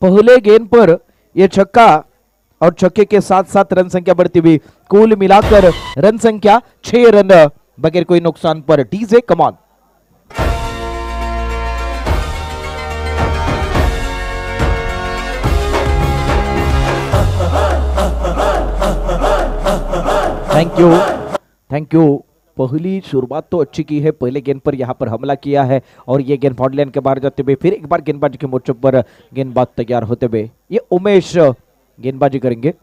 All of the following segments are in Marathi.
पहले गेंद पर यह छक्का और छक्के के साथ साथ रन संख्या बढ़ती हुई, कुल मिलाकर रन संख्या 6 रन बगैर कोई नुकसान पर। DJ come on. Thank you. पहली शुरुआत तो अच्छी की है, पहले गेंद पर यहां पर हमला किया है और ये गेंद बाउंड्री लाइन के बाहर जाते हुए फिर एक बार गेंदबाजी के मोर्चे पर गेंदबाज तैयार होते हुए ये उमेश गेंदबाजी करेंगे।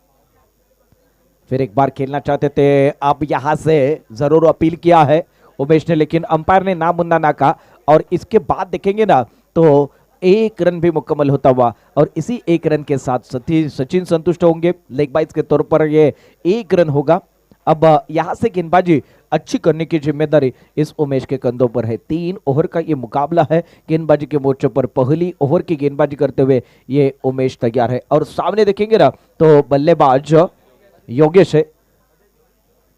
फिर एक बार खेलना चाहते थे, अब यहां से जरूर अपील किया है उमेश ने, लेकिन अंपायर ने ना मुन्ना ना कहा और इसके बाद देखेंगे ना तो एक रन भी मुकम्मल होता हुआ और इसी एक रन के साथ सचिन संतुष्ट होंगे। लेग बाइज के तौर पर ये एक रन होगा। अब यहां से गेंदबाजी अच्छी करने की जिम्मेदारी इस उमेश के कंधों पर है। 3 ओवर का ये मुकाबला है गेंदबाजी के मोर्चे पर। पहली ओवर की गेंदबाजी करते हुए ये उमेश तैयार है और सामने देखेंगे ना तो बल्लेबाज योगेश है।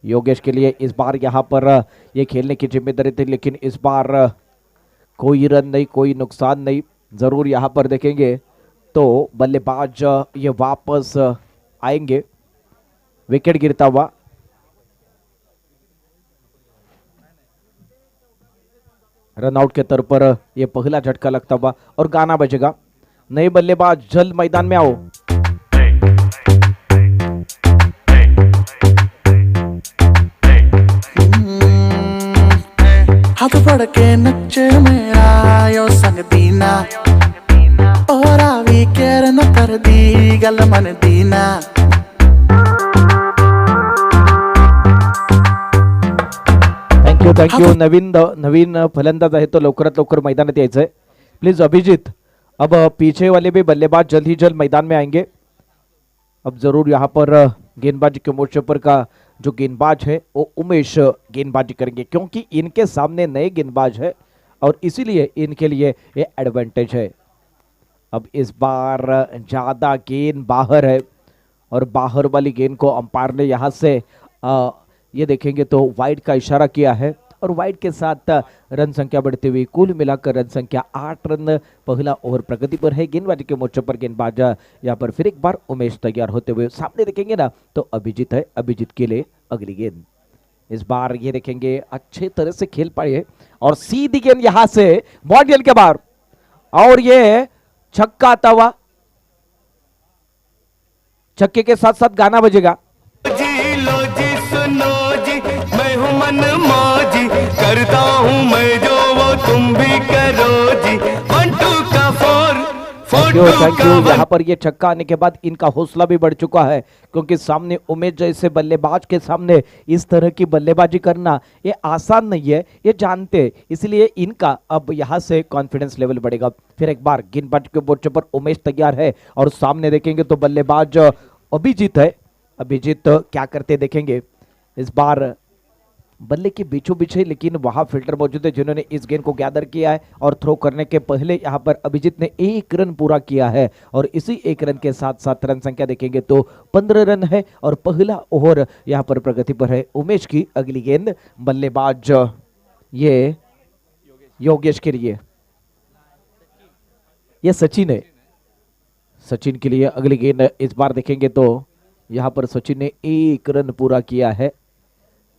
योगेश के लिए इस बार यहां पर ये खेलने की जिम्मेदारी थी, लेकिन इस बार कोई रन नहीं, कोई नुकसान नहीं। जरूर यहां पर देखेंगे तो बल्लेबाज ये वापस आएंगे। विकेट गिरता हुआ, रन आउट के तौर पर यह पहला झटका लगता हुआ और गाना बजेगा, नए बल्लेबाज जल्द मैदान में आओ। हाथ फड़ के नचे मेरा यो संग दीना और आवी केर न कर दी गल मन दीना। थँक्यू। नवीन फलंदाज आहे तो लवकरात लवकर मैदानात यायचं आहे प्लीज अभिजीत। अब पीछे वाले भी बल्लेबाज जल्द ही जल्द मैदान में आएंगे। अब जरूर यहाँ पर गेंदबाजी के मोर्चे पर का जो गेंदबाज है वो उमेश गेंदबाजी करेंगे, क्योंकि इनके सामने नए गेंदबाज है और इसीलिए इनके लिए ये एडवांटेज है। अब इस बार ज्यादा गेंद बाहर है और बाहर वाली गेंद को अंपायर ने यहाँ से ये देखेंगे तो वाइड का इशारा किया है और वाइड के साथ रन संख्या बढ़ती हुई, कुल मिलाकर रन संख्या 8 रन। पहला ओवर प्रगति पर है। गेंदबाजी के मोर्चे पर गेंदबाज यहाँ पर फिर एक बार उमेश तैयार होते हुए सामने देखेंगे ना तो अभिजीत है। अभिजीत के लिए अगली गेंद इस बार ये देखेंगे अच्छे तरह से खेल पाए और सीधी गेंद यहां से बॉडी के बाहर और ये छक्का आता हुआ। छक्के के साथ साथ गाना बजेगा, मन मौजी करता हूँ मैं जो वो तुम भी करो जी। 1 2 का 4 थैंक यू। यहाँ पर ये छक्का आने के बाद इनका हौसला भी बढ़ चुका है, क्योंकि सामने उमेश जैसे बल्लेबाज के सामने इस तरह की बल्लेबाजी करना ये आसान नहीं है, ये जानते, इसलिए इनका अब यहाँ से कॉन्फिडेंस लेवल बढ़ेगा। फिर एक बार गेंदबाज के मोर्चे पर उमेश तैयार है और सामने देखेंगे तो बल्लेबाज अभिजीत है। अभिजीत क्या करते देखेंगे। इस बार बल्ले के बीचों बीच है, लेकिन वहां फील्डर मौजूद है जिन्होंने इस गेंद को गैदर किया है और थ्रो करने के पहले यहां पर अभिजीत ने 1 रन पूरा किया है और इसी 1 रन के साथ साथ रन संख्या देखेंगे तो 15 रन है और पहला ओवर यहां पर प्रगति पर है। उमेश की अगली गेंद बल्लेबाज ये योगेश के लिए, ये सचिन है। सचिन के लिए अगली गेंद इस बार देखेंगे तो यहां पर सचिन ने 1 रन पूरा किया है।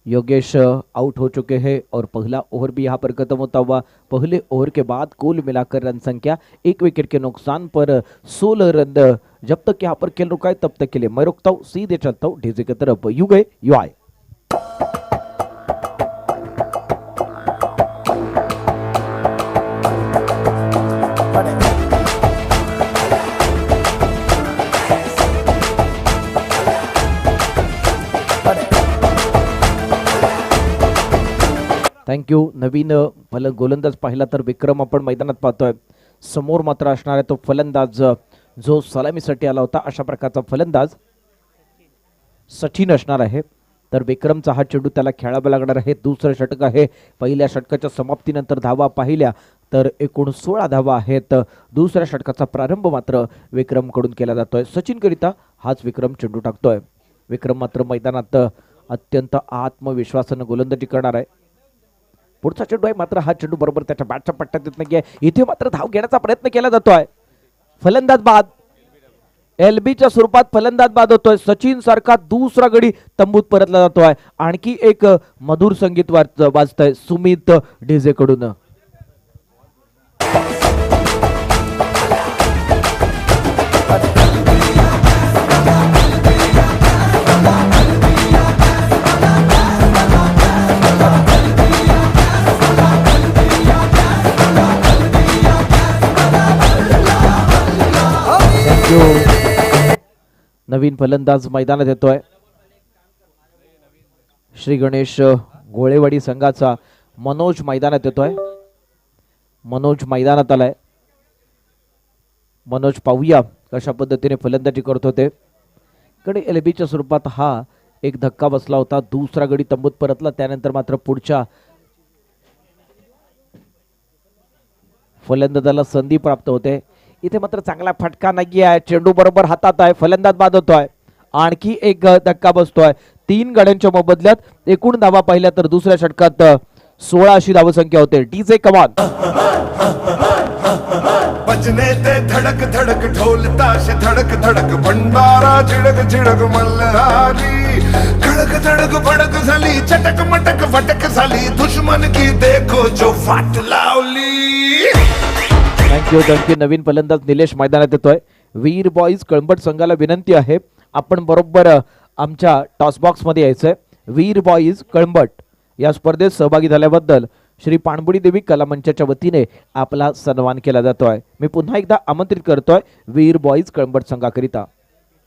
योगेश आउट हो चुके हैं और पहला ओवर भी यहां पर खत्म होता हुआ। पहले ओवर के बाद कुल मिलाकर रन संख्या 1 विकेट के नुकसान पर 16 रन। जब तक यहां पर खेल रुका है तब तक के लिए मैं रुकता हूं, सीधे चलता हूं डीजे की तरफ। यू गए यू आए। थँक्यू। नवीन गोलंदाज पाहिला तर विक्रम आपण मैदानात पाहतोय, समोर मात्र असणार आहे तो फलंदाज जो सलामीसाठी आला होता, अशा प्रकारचा फलंदाज सचिन असणार आहे। तर विक्रमचा हा चेंडू त्याला खेळावा लागणार आहे। दुसरं षटक आहे। पहिल्या षटकाच्या समाप्तीनंतर धावा पाहिल्या तर एकूण 16 धावा आहेत। दुसऱ्या षटकाचा प्रारंभ मात्र विक्रम कडून केला जातोय। सचिन करिता हाच विक्रम चेंडू टाकतोय। विक्रम मात्र मैदानात अत्यंत आत्मविश्वासाने गोलंदाजी करणार आहे। पुढचा चेंडू आहे मात्र हा चेंडू बरोबर त्याच्या बॅटच्या पट्ट्यात येत नाहीये। इथे मात्र धाव घेण्याचा प्रयत्न केला जातोय। फलंदाज बाद एलबीच्या स्वरूपात फलंदाज बाद होतोय. सचिन सारखा दुसरा गडी तंबूत परतला जातोय. आणखी एक मधुर संगीत वाजतंय सुमित ढिजे कडून. नवीन फलंदाज मैदानात येतोय. श्री गणेश गोळेवाडी संघाचा मनोज मैदानात येतोय. मनोज मैदानात आलाय. मनोज पाहूया कशा पद्धतीने फलंदाजी करत होते. कडे एलबीच्या स्वरूपात हा एक धक्का बसला होता. दुसरा गडी तंबूत परतला. त्यानंतर मात्र पुढच्या फलंदाजाला संधी प्राप्त होते. इथे मात्र चांगला फटका नाही आहे. चेंडू बरोबर हातात आहे. फलंदाज बाद होतोय. आणखी एक धक्का बसतोय. 3 गड्यांच्या मोबदल्यात एकूण धावा पाहिल्या तर दुसऱ्या षटकात 16 अशी धावसंख्या होते. डीजे कमान. बजने ते धड़क धड़क ढोल ताश धड़क धड़क भंडारा झिडक झिडक मल्हारी धड़क धड़क भड़क झाली चटक मटक फटक झाली दुश्मन की देखो जो फाट लावली. थँक्यू. नवीन फलंदाज निलेश मैदानात येतोय. वीर बॉईज कळंबट संघाला विनंती आहे आपण बरोबर आमच्या टॉस बॉक्स मध्ये यायचंय. वीर बॉईज कळंबट या स्पर्धेत सहभागी झाल्याबद्दल श्री पाणबुडी देवी कला मंचाच्या वतीने आपला सन्मान केला जातोय. मी पुन्हा एकदा आमंत्रित करतोय वीर बॉईज कळंबट संघाकरिता.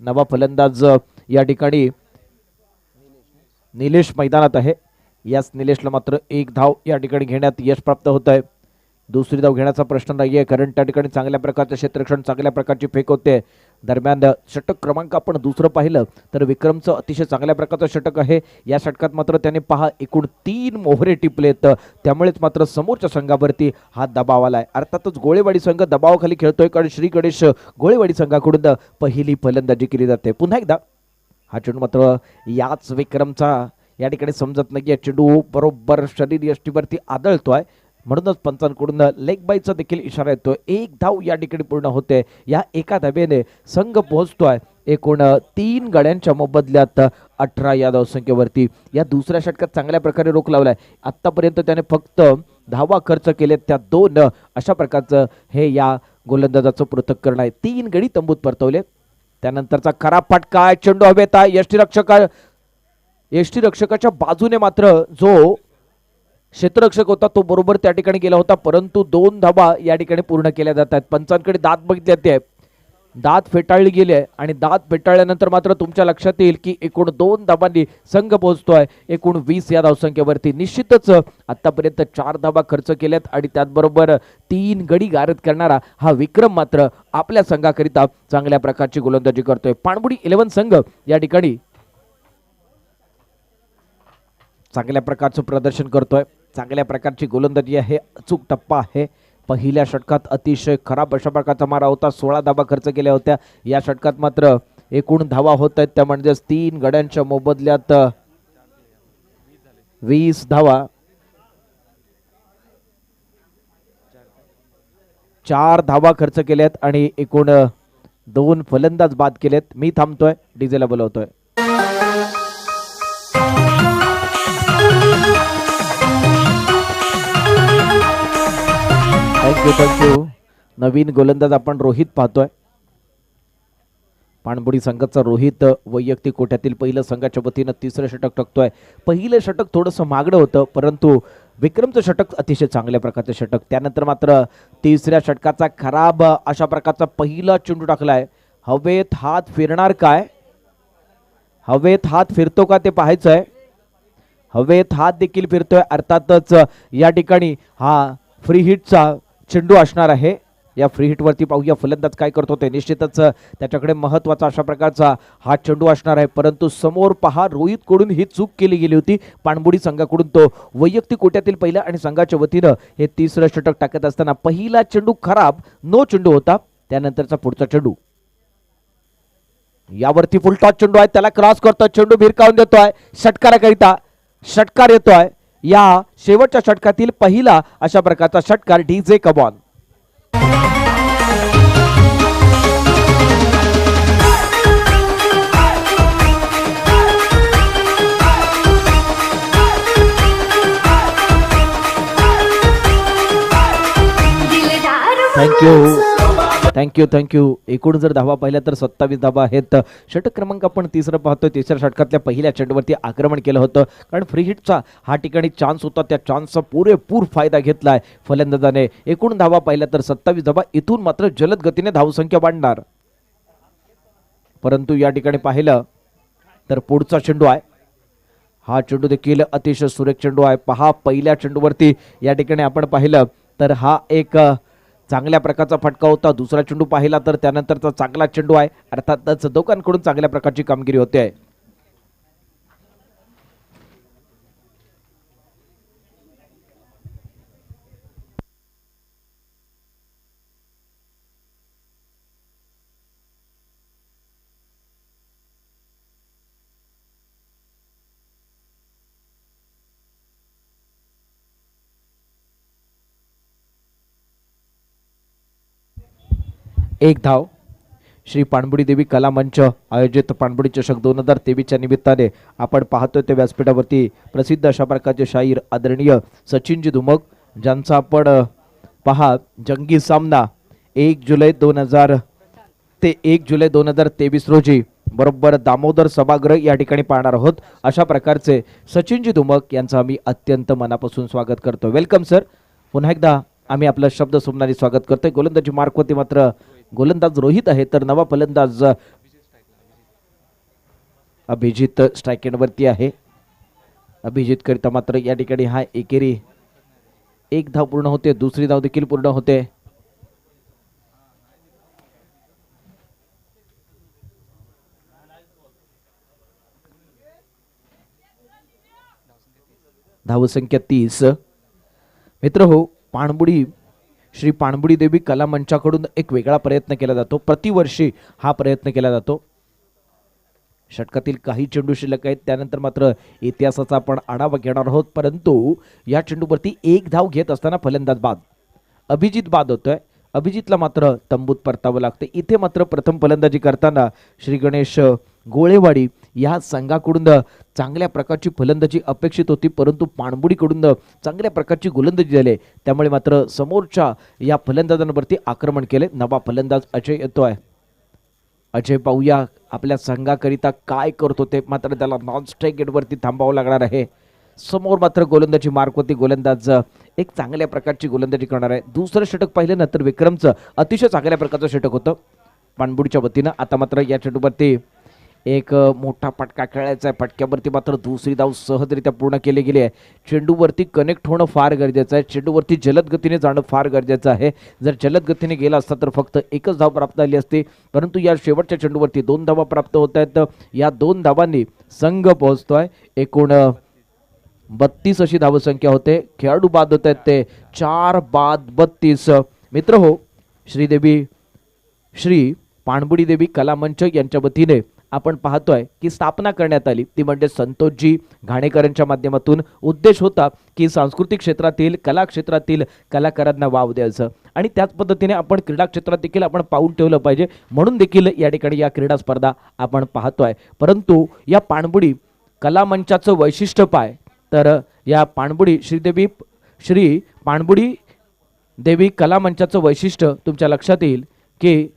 नवा फलंदाज या ठिकाणी निलेश मैदानात आहे. याच निलेशला मात्र एक धाव या ठिकाणी घेण्यात यश प्राप्त होत आहे. दुसरी धाव घेण्याचा प्रश्न नाहीये कारण त्या ठिकाणी चांगल्या प्रकारचे क्षेत्ररक्षण चांगल्या प्रकारची फेक होते. दरम्यान षटक क्रमांक आपण दुसरं पाहिलं तर विक्रमचं अतिशय चांगल्या प्रकारचं षटक आहे. या षटकात मात्र त्याने पहा एकूण 3 मोहरे टिपलेत. त्यामुळेच मात्र समोरच्या संघावरती हा दबाव आलाय. अर्थातच गोळेवाडी संघ दबावाखाली खेळतोय कारण श्री गणेश गोळेवाडी संघाकडून पहिली फलंदाजी केली जाते. पुन्हा एकदा हा चेंडू मात्र याच विक्रमचा या ठिकाणी समजत नाहीये. चेंडू बरोबर शरीर यष्टीवरती आदळतोय. म्हणूनच पंचांकडून लेग बायचा देखील इशारा येतोय. एक धाव या ठिकाणी पूर्ण होते. या एका धावेने संघ पोहोचतोय एकूण 3 गड्यांच्या मोबदल्यात 18 या धावसंख्येवरती. या दुसऱ्या षटकात चांगल्या प्रकारे रोख लावलाय. आतापर्यंत त्याने फक्त धावा खर्च केलेत त्या 2. अशा प्रकारचं हे या गोलंदाजाचं पृथक्करण आहे. 3 गडी तंबूत परतवले. त्यानंतरचा खराब फटका. चेंडू हवेत आहे. यष्टीरक्षकाच्या बाजूने मात्र जो क्षेत्ररक्षक होता तो बरोबर त्या ठिकाणी गेला होता. परंतु 2 धावा या ठिकाणी पूर्ण केल्या जातात. पंचांकडे दात बघितले ते दात फेटाळली गेले आणि दात फेटाळल्यानंतर मात्र तुमच्या लक्षात येईल की एकूण 2 धावांनी संघ पोहोचतोय एकूण 20 या धावसंख्येवरती. निश्चितच आतापर्यंत 4 धावा खर्च केल्यात आणि त्याचबरोबर 3 गडी गारद करणारा हा विक्रम मात्र आपल्या संघाकरिता चांगल्या प्रकारची गोलंदाजी करतोय. पाणबुडी 11 संघ या ठिकाणी चांगल्या प्रकारचं प्रदर्शन करतोय. चांगल्या प्रकारची गोलंदाजी आहे. अचूक टप्पा आहे. पहिल्या षटकात अतिशय खराब अशा प्रकारचा मारा होता. 16 धावा खर्च केल्या होत्या. या षटकात मात्र एकूण धावा होत आहेत त्या म्हणजे 3 गड्यांच्या मोबदल्यात 20 धावा. 4 धावा खर्च केल्यात आणि एकूण 2 फलंदाज बाद केलेत. मी थांबतोय. डीजेला बोलवतोय. थँक्यू. नवीन गोलंदाज आपण रोहित पाहतोय. पाणबुडी संघाचा रोहित वैयक्तिक कोट्यातील पहिलं संघाच्या वतीनं 3रं षटक टाकतोय. पहिलं षटक थोडंसं मागणं होतं परंतु विक्रमचं षटक अतिशय चांगल्या प्रकारचं षटक. त्यानंतर मात्र 3ऱ्या षटकाचा खराब अशा प्रकारचा पहिला चेंडू टाकलाय. हवेत हात फिरणार काय? हवेत हात फिरतो का ते पाहायचं आहे. हवेत हात देखील फिरतोय. अर्थातच या ठिकाणी हा फ्री हिटचा चेंडू असणार आहे. या फ्री हिट वरती पाहूया फलंदाज काय करतो ते. निश्चितच त्याच्याकडे महत्वाचा अशा प्रकारचा हा चेंडू असणार आहे परंतु समोर पहा रोहित कडून ही चूक केली गेली होती. पाणबुडी संघाकडून तो वैयक्तिक कोट्यातील पहिला आणि संघाच्या वतीनं हे 3रं षटक टाकत असताना पहिला चेंडू खराब नो चेंडू होता. त्यानंतरचा पुढचा चेंडू यावरती फुल टॉस चेंडू आहे. त्याला क्रॉस करतो. चेंडू भिरकावून देतोय. षटकाराकरिता षटकार येतोय. या शेवटच्या षटकातील पहिला अशा प्रकारचा षटकार. डीजे कबॉन. थँक्यू. एकूण जर धावा पाहिल्या तर 27 धावा आहेत. षटक क्रमांक आपण तिसरं पाहतोय. तिसऱ्या षटकातल्या पहिल्या चेंडूवरती आक्रमण केलं होतं, कारण फ्री हिटचा हा ठिकाणी चान्स होता. त्या चान्सचा पुरेपूर फायदा घेतलाय फलंदाजाने. एकूण धावा पाहिल्या तर 27 धावा. इथून मात्र जलद गतीने धावसंख्या वाढणार. परंतु या ठिकाणी पाहिलं तर पुढचा चेंडू आहे. हा चेंडू देखील अतिशय सुरेख चेंडू आहे. पहा, पहिल्या चेंडूवरती या ठिकाणी आपण पाहिलं तर हा एक चांगल्या प्रकारचा फटका होता. दुसरा चेंडू पाहिला तर त्यानंतरचा चांगला चेंडू आहे. अर्थातच दोघांकडून चांगल्या प्रकारची कामगिरी होते आहे. एक धाव. श्री पाणबुडी देवी कला मंच आयोजित पाणबुडी चषक 2023च्या निमित्ताने आपण पाहतोय त्या व्यासपीठावरती प्रसिद्ध अशा प्रकारचे शाहीर आदरणीय सचिनजी धुमक, ज्यांचा आपण पहा जंगी सामना 1 जुलै 2023 रोजी बरोबर दामोदर सभागृह या ठिकाणी पाहणार आहोत. अशा प्रकारचे सचिनजी धुमक यांचं आम्ही अत्यंत मनापासून स्वागत करतो. Welcome sir. पुन्हा एकदा आम्ही आपलं शब्द सुमनाने स्वागत करतोय. गोलंदाजी मार्कवरती मात्र गोलंदाज रोहित आहे, तर नवा फलंदाज अभिजित स्ट्राइक एंडवरती आहे. अभिजित करिता मात्र या ठिकाणी हा एकेरी एक धाव पूर्ण होते. दुसरी धाव देखील पूर्ण होते. धावसंख्या 30. मित्र हो, पाणबुडी श्री पाणबुडी देवी कला मंचाकडून एक वेगळा प्रयत्न केला जातो. प्रतिवर्षी हा प्रयत्न केला जातो. षटकातील काही चेंडू शिल्लक आहेत, त्यानंतर मात्र इतिहासाचा आपण आढावा घेणार आहोत. परंतु या चेंडूवरती एक धाव घेत असताना फलंदाज बाद, अभिजित बाद होतोय. अभिजितला मात्र तंबूत परतावं लागते. इथे मात्र प्रथम फलंदाजी करताना श्री गणेश गोळेवाडी या संघाकडून चांगल्या प्रकारची फलंदाजी अपेक्षित होती, परंतु पाणबुडीकडून चांगल्या प्रकारची गोलंदाजी झाली. त्यामुळे मात्र समोरच्या या फलंदाजांवरती आक्रमण केले. नवा फलंदाज अजय येतोय. अजय पाहूया आपल्या संघाकरिता काय करतो ते. मात्र त्याला नॉन स्ट्राइक गेटवरती थांबावं लागणार आहे. समोर मात्र गोलंदाजी मार्कवरती गोलंदाज एक चांगल्या प्रकारची गोलंदाजी करणार आहे. दुसरं षटक पाहिलं ना तर विक्रमचं अतिशय चांगल्या प्रकारचं षटक होतं पाणबुडीच्या वतीनं. आता मात्र या चेंडूवरती एक मोठा फटका खेळायचा आहे. फटक्यावरती मात्र दुसरी धाव सहजरित्या पूर्ण केली गेली आहे. चेंडूवरती कनेक्ट होणं फार गरजेचं आहे. चेंडूवरती जलद गतीने जाणं फार गरजेचं आहे. जर जलद गतीने गेला असता तर फक्त एकच धाव प्राप्त झाली असती, परंतु या शेवटच्या चेंडूवरती 2 धावा प्राप्त होत आहेत. या 2 धावांनी संघ पोहोचतोय. एकूण 32 अशी धावसंख्या होते. खेळाडू बाद होत आहेत ते 4 बाद 32. मित्र हो, श्री पाणबुडी देवी कला मंच यांच्या वतीने आपण पाहतोय की स्थापना करण्यात आली, ती म्हणजे संतोषजी घाणेकरांच्या माध्यमातून. उद्देश होता की सांस्कृतिक क्षेत्रातील कला क्षेत्रातील कलाकारांना वाव द्यायचं आणि त्याच पद्धतीने आपण क्रीडा क्षेत्रात देखील आपण पाऊल ठेवलं पाहिजे, म्हणून देखील या ठिकाणी या क्रीडा स्पर्धा आपण पाहतोय. परंतु या पाणबुडी कला मंचाचं वैशिष्ट्य पाय तर या पाणबुडी श्री पाणबुडी देवी कला मंचाचं वैशिष्ट्य तुमच्या लक्षात येईल की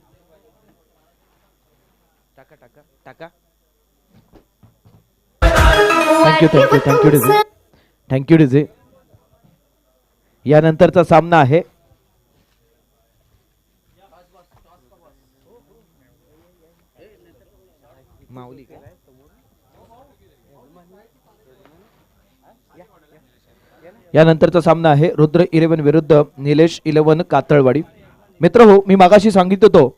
थँक्यू डीजे. यानंतरचा सामना आहे रुद्र 11 विरुद्ध निलेश 11 कातळवाडी. मित्र हो, मी मागाशी सांगितलं होतो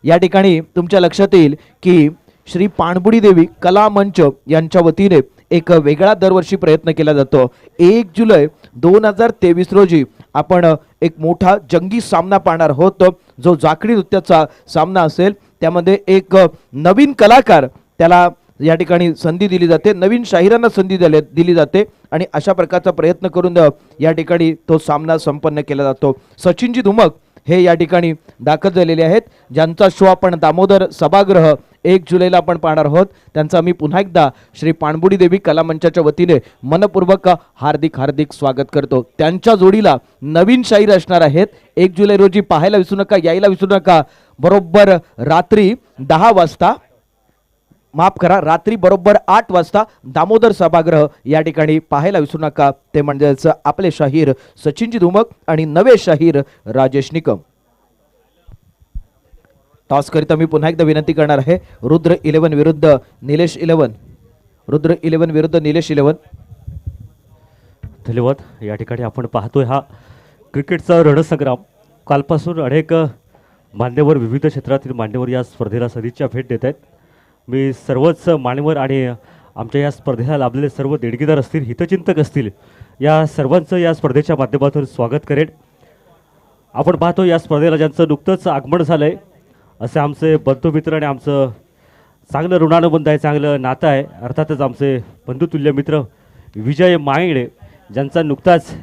या ठिकाणी तुमच्या लक्षात येईल की श्री पाणबुडी देवी कला मंच यांच्या वतीने एक वेगळा दरवर्षी प्रयत्न केला जातो. 1 जुलै 2023 रोजी आपण एक मोठा जंगी सामना पाहणार आहोत, जो जाखडी नृत्याचा सामना असेल. त्यामध्ये एक नवीन कलाकार त्याला या ठिकाणी संधी दिली जाते, नवीन शाहिरांना संधी दिली जाते आणि अशा प्रकारचा प्रयत्न करून या ठिकाणी तो सामना संपन्न केला जातो. सचिनजी धुमक हे या ठिकाणी दाखल झालेले आहेत, ज्यांचा शो आपण दामोदर सभागृह 1 जुलैला आपण पाहणार आहोत. त्यांचं आम्ही पुन्हा एकदा श्री पाणबुडी देवी कला मंचाच्या वतीने मनपूर्वक हार्दिक हार्दिक स्वागत करतो. त्यांच्या जोडीला नवीन शाहीर असणार आहेत. 1 जुलै रोजी पाहायला विसरू नका, यायला विसरू नका. बरोबर रात्री 10 वाजता, माफ करा, रात्री बरोबर 8 वाजता दामोदर सभागृह या ठिकाणी पाहायला विसरू नका. ते म्हणजेच आपले शाहीर सचिनजी धुमक आणि नवे शाहीर राजेश निकम. टॉस करिता मी पुन्हा एकदा विनंती करणार आहे, रुद्र 11 विरुद्ध निलेश 11. रुद्र 11 विरुद्ध निलेश 11. धन्यवाद. या ठिकाणी आपण पाहतोय हा क्रिकेटचा रणसंग्राम. कालपासून अनेक मान्यवर, विविध क्षेत्रातील मान्यवर या स्पर्धेला सदिच्छा भेट देत आहेत. मी सर्वच मान्यवर आणि आमच्या या स्पर्धेला लाभलेले सर्व देणगीदार असतील, हितचिंतक असतील, या सर्वांचं या स्पर्धेच्या माध्यमातून स्वागत करेन. आपण पाहतो या स्पर्धेला ज्यांचं नुकतंच आगमन झालं आहे असे आमचे बंधुमित्र आणि आमचं चांगलं ऋणानुबंध आहे, चांगलं नातं आहे. अर्थातच आमचे बंधुतुल्य मित्र विजय मायंगडे, ज्यांचा नुकताच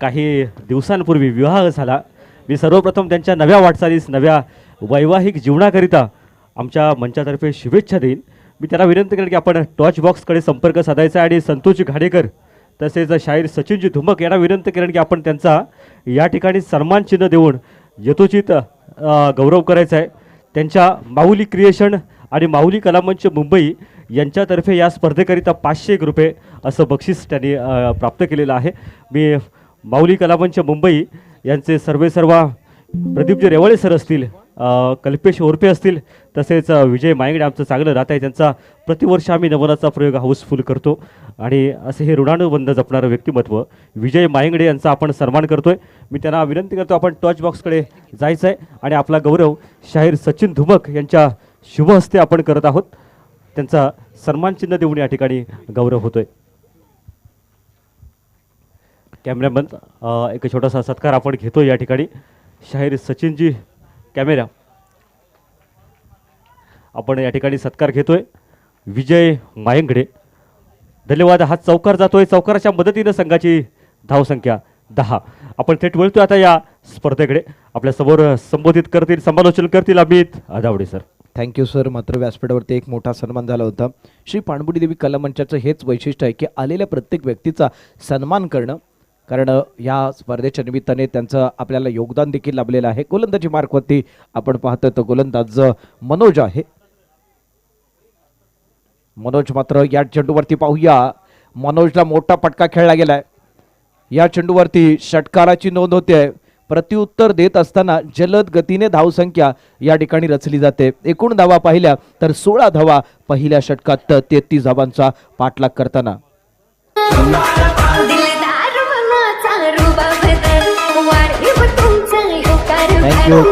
काही दिवसांपूर्वी विवाह झाला. मी सर्वप्रथम त्यांच्या नव्या वाटचालीस, नव्या वैवाहिक जीवनाकरिता आमच्या मंचातर्फे शुभेच्छा देईन. मी त्यांना विनंती करेन की आपण टॉच बॉक्सकडे संपर्क साधायचा आणि संतोष घाडेकर तसेच शाहीर सचिनजी धुमक यांना विनंती करेन की आपण त्यांचा या ठिकाणी सन्मान चिन्ह देऊन यथोचित गौरव करायचा आहे. त्यांच्या माऊली क्रिएशन आणि माऊली कलामंच मुंबई यांच्यातर्फे या स्पर्धेकरिता 501 रुपये असं बक्षीस त्यांनी प्राप्त केलेलं आहे. मी माऊली कलामंच मुंबई यांचे सर्वेसर्वा प्रदीपजी रेवाळे सर असतील, कल्पेश ओरपे असतील, तसेच विजय मायंगडे, आमचं चांगलं नातं आहे. त्यांचा प्रतिवर्ष आम्ही नवनाचा प्रयोग हाऊसफुल करतो आणि असे हे ऋणानुबंध जपणारं व्यक्तिमत्व विजय मायंगडे यांचा आपण सन्मान करतोय. मी त्यांना विनंती करतो आपण टॉच बॉक्सकडे जायचं आहे आणि आपला गौरव शाहीर सचिन धुमक यांच्या शुभ हस्ते आपण करत आहोत. त्यांचा सन्मान चिन्ह देऊन या ठिकाणी गौरव होतोय. कॅमेरामन एक छोटासा सत्कार आपण घेतो या ठिकाणी. शाहीर सचिनजी कॅमेरा, आपण या ठिकाणी सत्कार घेतोय. विजय मायंगडे, धन्यवाद. हा चौकार जातोय. चौकाराच्या मदतीनं संघाची धावसंख्या 10. आपण थेट वळतोय आता या स्पर्धेकडे. आपल्या समोर संबोधित करतील, समालोचन करतील अमित आदावडे सर. Thank you sir. मात्र व्यासपीठावरती एक मोठा सन्मान झाला होता. श्री पाणबुडी देवी कला मंचाचं हेच वैशिष्ट्य आहे की आलेल्या प्रत्येक व्यक्तीचा सन्मान करणं, कारण या स्पर्धेच्या निमित्ताने त्यांचं आपल्याला योगदान देखील लाभलेलं आहे. गोलंदाजी मार्कवरती आपण पाहतोय तो गोलंदाज मनोज आहे. मनोज मात्र या चेंडूवरती पाहूया, मनोजला मोठा फटका खेळला गेलाय. या चेंडूवरती षटकाराची नोंद होते. प्रत्युत्तर देत असताना जलद गतीने धावसंख्या या ठिकाणी रचली जाते. एकूण धावा पाहिल्या तर 16 धावा पहिल्या षटकात 33 धावांचा पाठलाग करताना.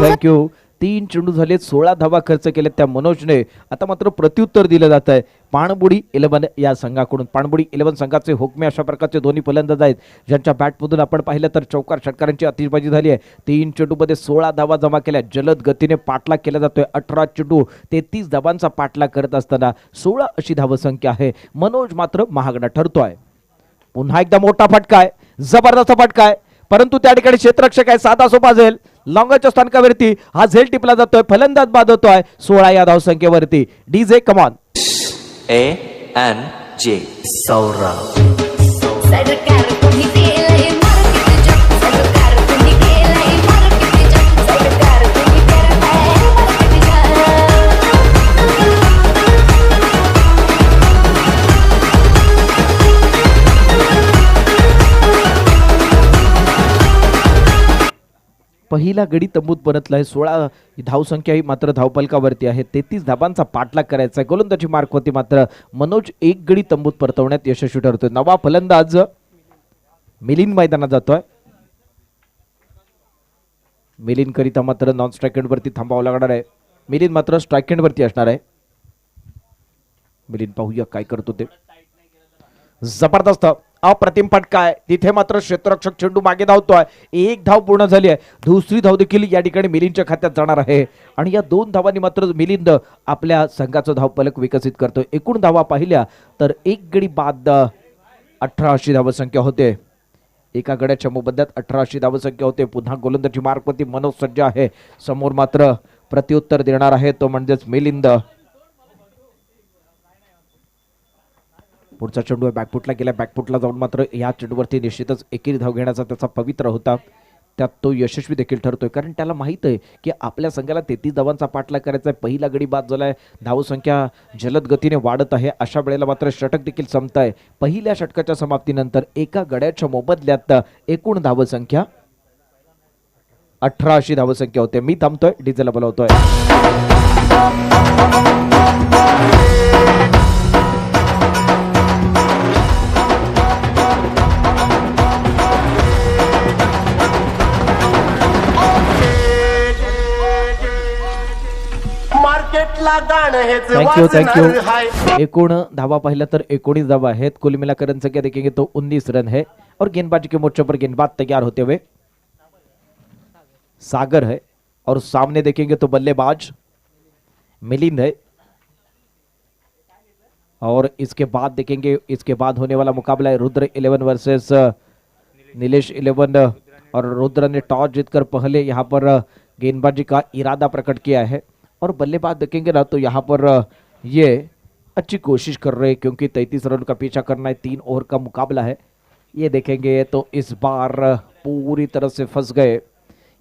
थँक्यू. 3 चेंडू झाले, 16 धावा खर्च केले त्या मनोजने. आता मात्र प्रत्युत्तर दिलं जात आहे पाणबुडी 11 या संघाकडून. पाणबुडी 11 संघाचे हुकमे अशा प्रकारचे दोन्ही फलंदाज आहेत, ज्यांच्या बॅटमधून आपण पाहिलं तर चौकार षटकारांची आतिषबाजी झाली आहे. 3 चेंडूमध्ये 16 धावा जमा केल्या. जलद गतीने पाठलाग केला जातोय. 18 चेंडू 33 धावांचा पाठलाग करत असताना 16 अशी धावसंख्या आहे. मनोज मात्र महागडा ठरतोय. पुन्हा एकदा मोठा फटका आहे, जबरदस्त फटका आहे, परंतु त्या ठिकाणी क्षेत्ररक्षक आहे साधा सोपा झेल. लॉंगच्या स्थानकावरती हा झेल टिपला जातोय. फलंदाज बाद होतोय 16 या धावसंख्येवरती. DJ come on. ANJ सौरभ. सरकार तुम्ही केलंय मार्केट जग, सरकार तुम्ही केलंय मार्केट जग, सरकार तुम्ही करताय मार्केट जग. पहिला गडी तंबूत परतलाय. 16 धावसंख्या ही मात्र धावफलकावरती आहे. 33 धाबांचा पाठलाग करायचा आहे. गोलंदाजी मार्कवरती मात्र मनोज एक गडी तंबूत परतवण्यात यशस्वी ठरतोय. नवा फलंदाज मिलिंद मैदानात जातोय. मिलिंद करिता मात्र नॉन स्ट्राइक एंडवरती थांबावं लागणार आहे. मिलिंद मात्र स्ट्राइक एंडवरती असणार आहे. मिलिंद पाहूया काय करतो ते. जबरदस्त अप्रतिम फटका आहे. तिथे मात्र क्षेत्ररक्षक चेंडू मागे धावतोय. 1 धाव पूर्ण झाली आहे. दुसरी धाव देखील या ठिकाणी मिलिंदच्या खात्यात जाणार आहे आणि या 2 धावांनी मात्र मिलिंद आपल्या संघाचं धावफलक विकसित करतोय. एकूण धावा पाहिल्या तर 1 गडी बाद 18 अशी धावसंख्या होते. एका गड्याच्या मोबदल्यात 18 धावसंख्या होते. पुन्हा गोलंदाजी मार्गवरती मनोज सज्जा आहे. समोर मात्र प्रत्युत्तर देणार आहे तो म्हणजेच मिलिंद. पुढचा चेंडू बॅकफुटला गेला. बॅकफुटला जाऊन मात्र या चेंडूवरती निश्चितच एकेरी धाव घेण्याचा त्याचा पवित्र होता. त्यात तो यशस्वी देखील ठरतोय कारण त्याला माहित आहे की आपल्या संघाला 33 धावांचा पाठलाग करायचा आहे. पहिला गडी बाद झालाय. धावसंख्या जलद गतीने वाढत आहे. अशा वेळेला मात्र षटक देखील संपत आहे. पहिल्या षटकाच्या समाप्तीनंतर एका गड्याच्या मोबदल्यात एकूण धावसंख्या 18 धावसंख्या होते. मी थांबतोय, डीजेला बोलवतोय. Thank you thank you. एकूण धावा पाहिला तर 19 धावा आहेत. कुल मिलाकर रन संख्या देखेंगे तो 19 रन है और गेंदबाजी के मोर्चे पर गेंदबाज तैयार होते हुए सागर है और सामने देखेंगे तो बल्लेबाज मिलिंद है. और इसके बाद देखेंगे, इसके बाद होने वाला मुकाबला है रुद्र 11 वर्सेस नीलेश 11 और रुद्र ने टॉस जीतकर पहले यहां पर गेंदबाजी का इरादा प्रकट किया है और बल्लेबाज देखेंगे ना तो यहाँ पर ये अच्छी कोशिश कर रहे हैं क्योंकि 33 रन का पीछा करना है. 3 ओवर का मुकाबला है. ये देखेंगे तो इस बार पूरी तरह से फंस गए.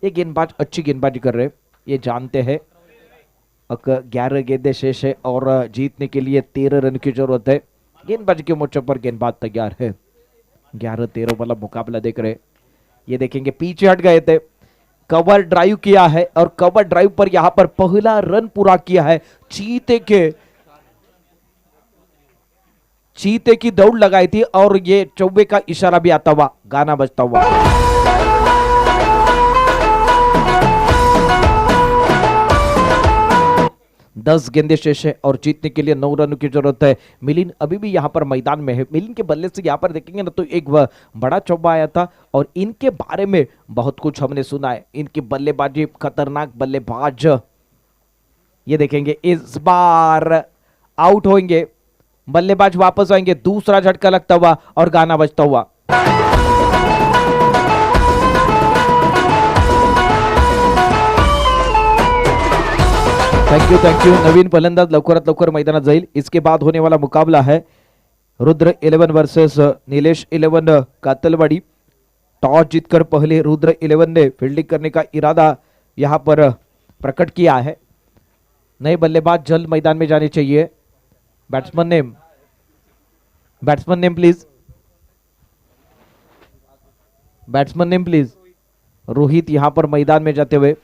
ये गेंदबाज अच्छी गेंदबाजी कर रहे हैं, ये जानते हैं. 11 गेंदें शेष है और जीतने के लिए 13 रन की जरूरत है. गेंदबाजी के मोर्चे पर गेंदबाज तैयार है. 11-13 वाला मुकाबला देख रहे. ये देखेंगे पीछे हट गए थे, कवर ड्राइव किया है और कवर ड्राइव पर यहां पर पहला रन पूरा किया है. चीते की दौड़ लगाई थी और ये चौबे का इशारा भी आता हुआ, गाना बजता हुआ. दस गेंदे शेष है और जीतने के लिए 9 रनों की जरूरत है. मिलिंद अभी भी यहां पर मैदान में है. मिलिंद के बल्ले से यहां पर देखेंगे ना तो एक बड़ा चौबा आया था और इनके बारे में बहुत कुछ हमने सुना है. इनकी बल्लेबाजी खतरनाक बल्लेबाज. ये देखेंगे इस बार आउट होंगे, बल्लेबाज वापस आएंगे. दूसरा झटका लगता हुआ और गाना बजता हुआ. Thank you. नवीन फलंदाज लवकरात लवकर मैदानात जाईल. इसके बाद होने वाला मुकाबला है रुद्र 11 वर्सेस नीलेश 11 कातलवाड़ी. टॉस जीतकर पहले रुद्र 11 ने फील्डिंग करने का इरादा यहां पर प्रकट किया है. नए बल्लेबाज जल्द मैदान में जाने चाहिए. Batsman name please. Batsman name please. Rohit यहां पर मैदान में जाते हुए.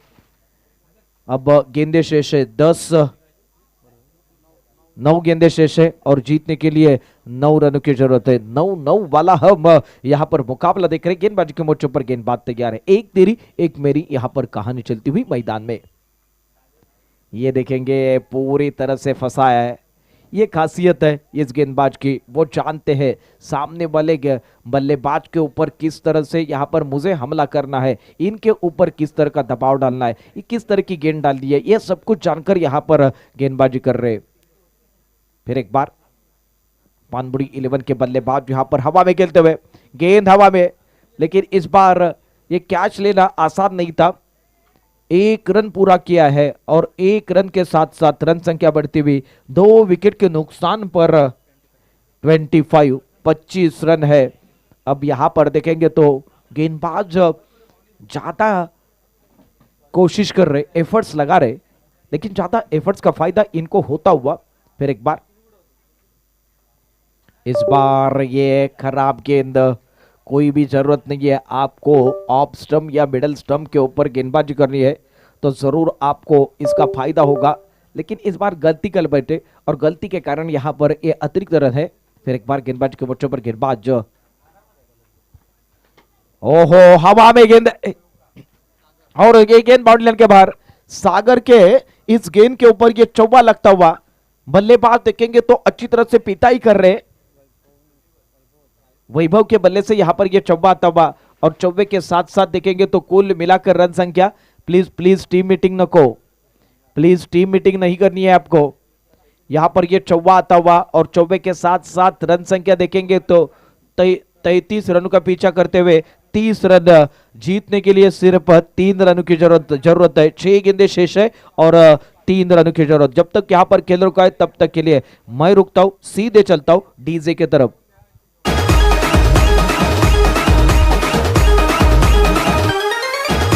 अब गेंदे शेष है 9 गेंदे शेष है और जीतने के लिए 9 रनों की जरूरत है. 9 वाला हम यहां पर मुकाबला देख रहे हैं. गेंदबाजी के मोर्चे पर गेंदबाज तैयार है. एक तेरी एक मेरी यहां पर कहानी चलती हुई मैदान में. ये देखेंगे पूरी तरह से फंसाया है. ये खासियत है इस गेंदबाज की. वो जानते हैं सामने वाले बल्लेबाज के ऊपर किस तरह से यहां पर मुझे हमला करना है, इनके ऊपर किस तरह का दबाव डालना है, ये किस तरह की गेंद डालनी है, ये सब कुछ जानकर यहां पर गेंदबाजी कर रहे. फिर एक बार पानबुड़ी 11 के बल्लेबाज यहां पर हवा में खेलते हुए. गेंद हवा में, लेकिन इस बार ये कैच लेना आसान नहीं था. 1 रन पूरा किया है और 1 रन के साथ साथ रन संख्या बढ़ती हुई 2 विकेट के नुकसान पर 25 रन है. अब यहां पर देखेंगे तो गेंदबाज ज्यादा कोशिश कर रहे, एफर्ट्स लगा रहे, लेकिन ज्यादा एफर्ट्स का फायदा इनको होता हुआ. फिर एक बार, इस बार ये खराब गेंद. कोई भी जरूरत नहीं है आपको ऑफ स्टंप या मिडल स्टंप के ऊपर गेंदबाजी करनी है तो जरूर आपको इसका फायदा होगा. लेकिन इस बार गलती कर बैठे और गलती के कारण यहां पर ये अतिरिक्त रन है. फिर एक बार गेंदबाज के मोर्चे पर गेंदबाज. ओहो, हवा में गेंद और ये गेंद बाउंड्री लाइन के बाहर. सागर के इस गेंद के ऊपर ये चौबा लगता हुआ. बल्लेबाज देखेंगे तो अच्छी तरह से पिटाई कर रहे. वैभव के बल्ले से यहां पर ये चौबा आता हुआ और चौबे के साथ साथ देखेंगे तो कुल मिलाकर रन संख्या. प्लीज टीम मीटिंग नको, प्लीज टीम मीटिंग नहीं करनी है आपको. यहां पर ये चौबा आता हुआ और चौबे के साथ साथ रन संख्या देखेंगे तो 33 रनों का पीछा करते हुए 30 रन जीतने के लिए सिर्फ 3 रनों की जरूरत है। 6 गेंदें शेष है और 3 रनों की जरूरत। जब तक यहाँ पर खेल रुका है तब तक के लिए मैं रुकता हूं, सीधे चलता हूं डीजे के तरफ।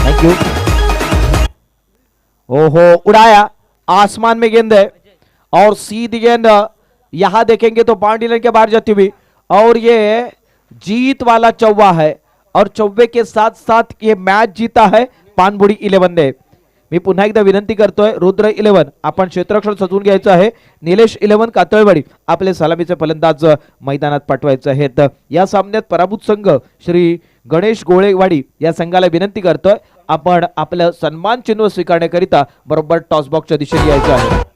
Thank you. ओहो, उड़ाया, आसमान में गेंद है और सीधी गेंद यहां देखेंगे तो बाउंड्री लाइन के बाहर जाती हुई, और ये जीत वाला चौवा है और चौवे के साथ साथ ये मॅच जीता है पानबुडी 11 ने। मी पुन्हा एकदा विनंती करतोय, रुद्र 11 आपण क्षेत्ररक्षण सजवून घ्यायचं आहे। निलेश 11 कातळवाडी आपले सलामीचे फलंदाज मैदानात पाठवायचे आहेत। या सामन्यात पराभूत संघ श्री गणेश गोळेवाडी या संघाला विनंती करतोय, आपण आपलं सन्मान चिन्ह स्वीकारण्याकरिता बरोबर टॉस बॉक्सच्या दिशेने यायचं आहे।